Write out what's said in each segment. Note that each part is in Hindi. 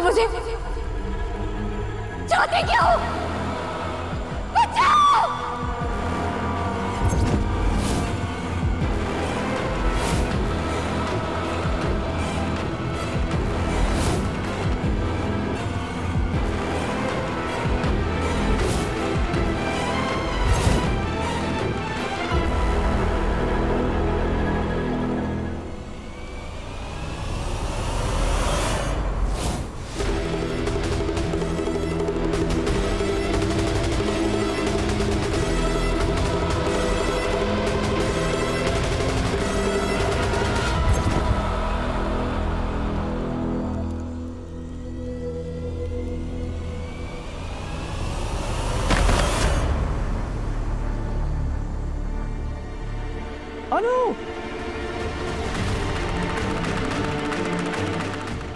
मुझे, चाहते क्या हो? बचाओ! अनु!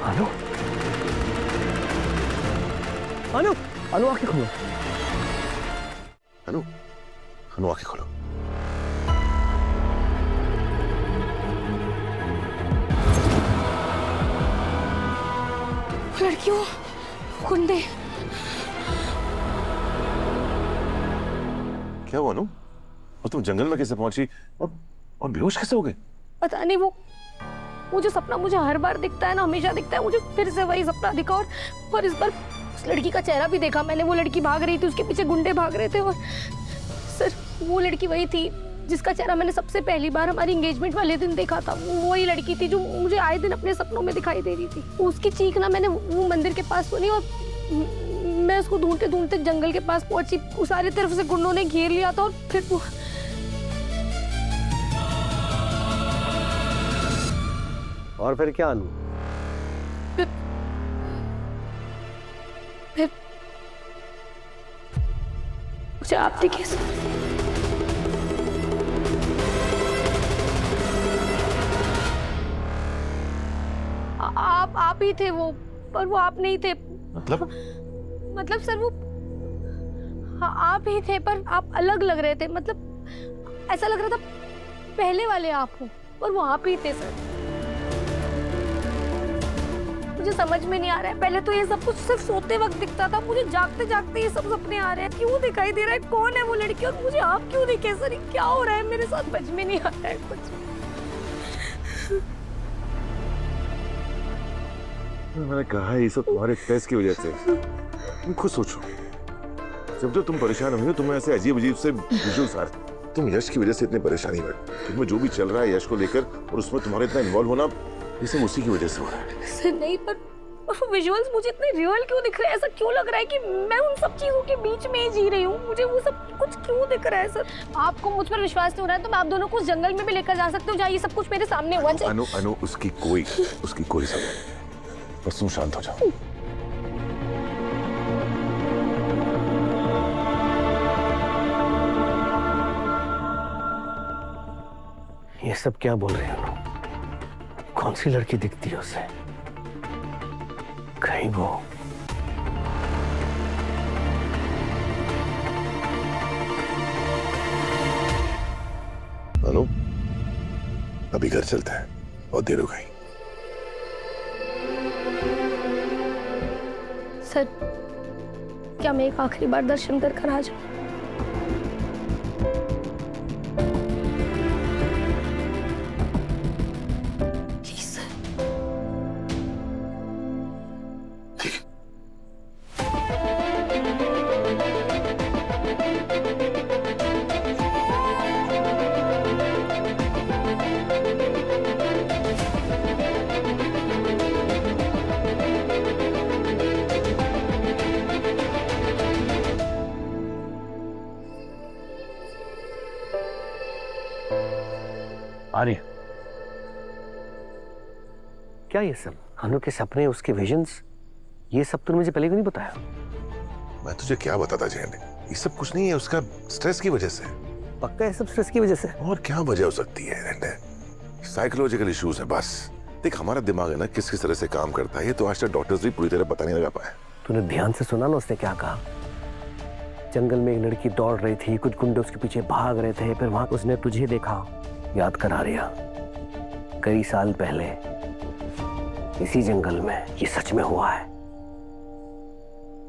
अनु! अनु! अनु आंखें खोलो। अनु, अनु आंखें खोलो। लड़कियों, कुंडे। क्या हुआ अनु? और तुम जंगल में कैसे पहुंची और बेहोश कैसे हो गए? पता नहीं, वो जो सपना मुझे हर बार दिखता है ना, हमेशा दिखता है, मुझे फिर से वही सपना दिखा। और इस बार उस लड़की का चेहरा भी देखा मैंने। वो लड़की भाग रही थी, उसके पीछे गुंडे भाग रहे थे। और सर, वो लड़की वही थी जिसका चेहरा मैंने सबसे पहली बार हमारी एंगेजमेंट वाले दिन देखा था। वो वही लड़की थी जो मुझे आए दिन अपने सपनों में दिखाई दे रही थी। उसकी चीख ना मैंने वो मंदिर के पास सुनी और मैं उसको ढूंढते ढूंढते जंगल के पास पहुंची। सारी तरफ से गुंडों ने घेर लिया था और फिर वो और फिर क्या अनु? फिर मुझे आप दिखे सर। आप ही थे वो, पर वो आप नहीं थे। मतलब सर, वो हाँ, आप ही थे पर आप अलग लग रहे थे। मतलब ऐसा लग रहा था पहले वाले आप हो, पर वो आप ही थे सर। मुझे समझ में नहीं आ रहा है, पहले तो ये सब कुछ सिर्फ सोते वक्त दिखता था, मुझे जागते जागते ये सब सपने आ रहे हैं। क्यों दिखाई दे रहा है? कौन है वो लड़की और मुझे आप क्यों दिखे सर? क्या हो रहा है मेरे साथ? समझ में नहीं आ रहा है कुछ। मैंने कहा ये सब तुम्हारे टेस्ट की वजह से। तुम खुद सोचो, जब जो तुम परेशान हुई हो, तुम्हें ऐसे अजीब अजीब से विजुअल्स आ रहे। तुम यश की वजह से इतनी परेशानी में, तुम्हें जो भी चल रहा है यश को लेकर और उसमें तुम्हारा इतना इन्वॉल्व होना, ये सब उसी की वजह से हो रहा है। सर नहीं, पर विजुअल्स मुझे इतने रियल क्यों दिख रहे हैं? ऐसा क्यों लग रहा है कि मैं उन सब चीजों के बीच में ही जी रही हूँ? मुझे वो सब कुछ क्यों दिख रहा है सर? आपको मुझ पर विश्वास नहीं हो रहा है तो मैं आप दोनों को उस जंगल में भी लेकर जा सकती हूँ जहाँ ये सब कुछ मेरे सामने हुआ। अनु, उसकी कोई सबब नहीं। बस तुम शांत हो जाओ। ये सब क्या बोल रहे हो? कौन सी लड़की दिखती है उसे? कहीं वो अनु, अभी घर चलते हैं, बहुत देर हो गई। सर, क्या मैं एक आखिरी बार दर्शन कर आ जाऊं? Please sir. आर्य, क्या ये सब? अनु के सपने, उसके विजन्स, ये सब तूने मुझे पहले क्यों नहीं बताया? मैं तुझे क्या बताता जयंत? ये सब कुछ नहीं है, उसका स्ट्रेस की वजह से। पक्का ये सब स्ट्रेस की वजह से? और क्या वजह हो सकती है? साइकोलॉजिकल इश्यूज है बस। देख, हमारा दिमाग है ना किस किस तरह से काम करता है, ये तो आज तक डॉक्टर्स भी पूरी तरह पता नहीं लगा पाए। तूने ध्यान से सुना ना उसने क्या कहा? जंगल में एक लड़की दौड़ रही थी, कुछ गुंडे उसके पीछे भाग रहे थे, फिर वहां उसने तुझे देखा। याद करा रिया, कई साल पहले इसी जंगल में ये सच में हुआ है।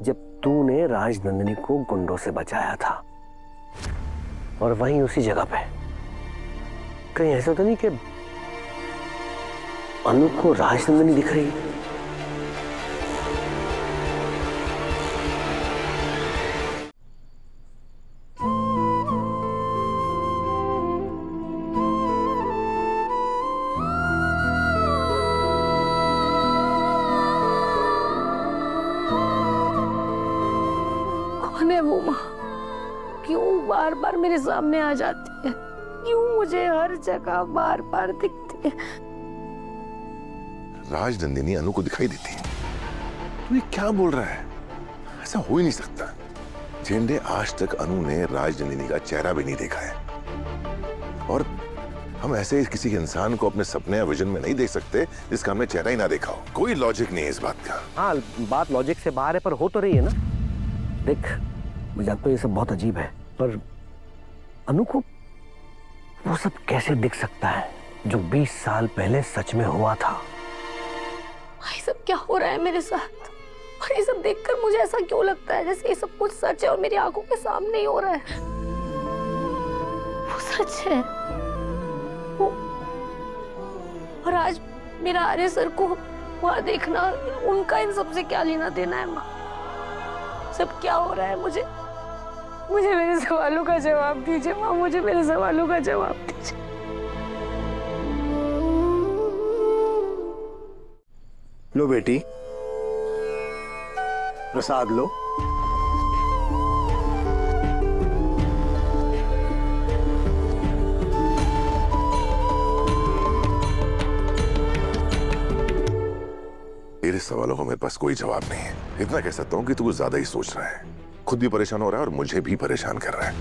जब तूने राजनंदिनी को गुंडों से बचाया था, और वहीं उसी जगह पे कहीं ऐसा तो नहीं कि अनु को राजनंदिनी दिख रही? कौन है वो माँ? क्यों बार बार मेरे सामने आ जाती है? क्यों मुझे हर जगह बार बार दिखती है? राजनंदिनी अनु को दिखाई देती है? तू ये क्या बोल रहा है? ऐसा हो ही नहीं सकता। झेंडे, आज तक अनु ने राजनंदिनी का चेहरा भी नहीं देखा है, और हम ऐसे किसी इंसान को अपने सपने या विजन में नहीं देख सकते जिसका हमने चेहरा ही ना देखा हो। कोई लॉजिक नहीं है इस बात का। हाँ, बात लॉजिक से बाहर है, पर हो तो रही है ना। देख, मुझे जानता हूं ये सब बहुत अजीब है, पर अनु को वो सब कैसे दिख सकता है जो 20 साल पहले सच में हुआ था? भाई सब क्या हो रहा है मेरे साथ? और ये सब देखकर मुझे ऐसा क्यों लगता है जैसे ये सब कुछ सच है और मेरी आंखों के सामने ही हो रहा है? वो सच है। वो, और आज मेरा आर्य सर को वहां देखना, उनका इन सब से क्या लेना देना है माँ? सब क्या हो रहा है? मुझे मेरे सवालों का जवाब दीजिए माँ, मुझे मेरे सवालों का जवाब दीजिए। लो बेटी, प्रसाद लो। तेरे सवालों का मेरे पास कोई जवाब नहीं है। इतना कह सकता हूं कि तू कुछ ज्यादा ही सोच रहा है, खुद भी परेशान हो रहा है और मुझे भी परेशान कर रहा है।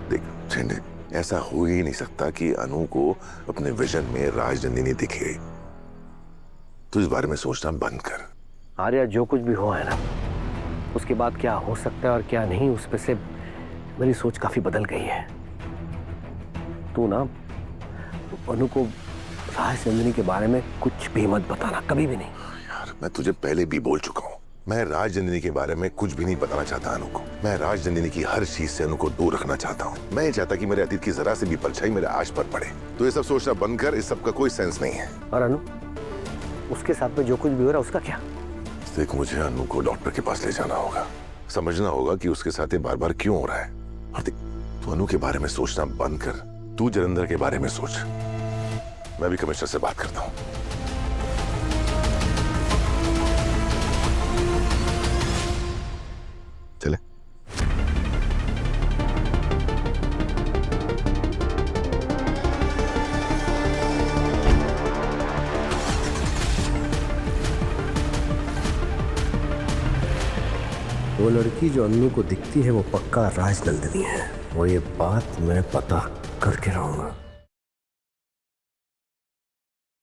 देख झेंडे, ऐसा हो ही नहीं सकता कि अनु को अपने विजन में राजनंदिनी दिखे। तू इस बारे में सोचना बंद कर। आर्या, जो कुछ भी हुआ है ना, उसके बाद क्या हो सकता है और क्या नहीं, उस पे से मेरी सोच काफी बदल गई है। तू ना अनु को राजनंदिनी के बारे में कुछ भी मत बताना, कभी भी नहीं। यार, मैं तुझे पहले भी बोल चुका हूँ, मैं राजनंदिनी के बारे में कुछ भी नहीं बताना चाहता अनु को। मैं राजनंदिनी की हर चीज से अनु को दूर रखना चाहता हूँ। मैं ये चाहता कि मेरे अतीत की जरा से भी परछाई मेरे आज पर पड़े। तो ये सब सोचना बंद कर, इस सब का कोई सेंस नहीं है। और अनु, उसके साथ में जो कुछ भी हो रहा है उसका क्या? देख, मुझे अनु को डॉक्टर के पास ले जाना होगा, समझना होगा कि उसके साथ ये बार बार क्यों हो रहा है। और देख, तू अनु के बारे में सोचना बंद कर, तू जलंधर के बारे में सोच। मैं भी कमिश्नर से बात करता हूँ। चले। वो लड़की जो अन्नू को दिखती है वो पक्का राजनंदिनी है, और ये बात मैं पता करके रहूंगा।